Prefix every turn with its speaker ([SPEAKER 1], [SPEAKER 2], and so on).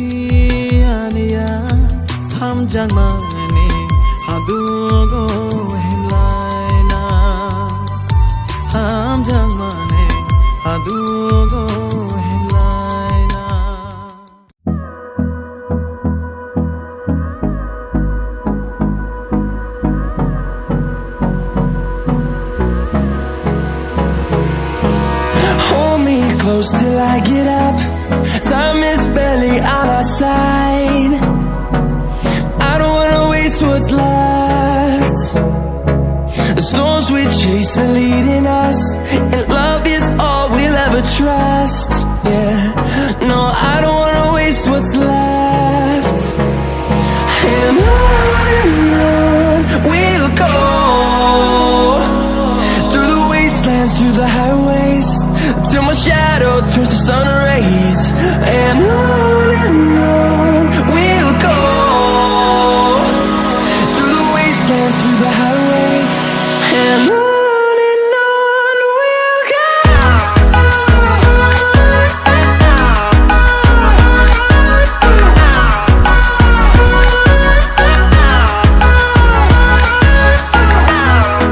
[SPEAKER 1] Romdiniya Ham jangmane hadugo himlaina Ham jangmane hadugo himlaina
[SPEAKER 2] Hold me close till I get up. Time is barely on our side. I don't wanna waste what's left. The storms we chase are leading us, and love is all we'll ever trust. Yeah, no, I don't wanna waste what's left. And on we'll go, through the wastelands, through the highways, till my shadow turns to sun rays. And on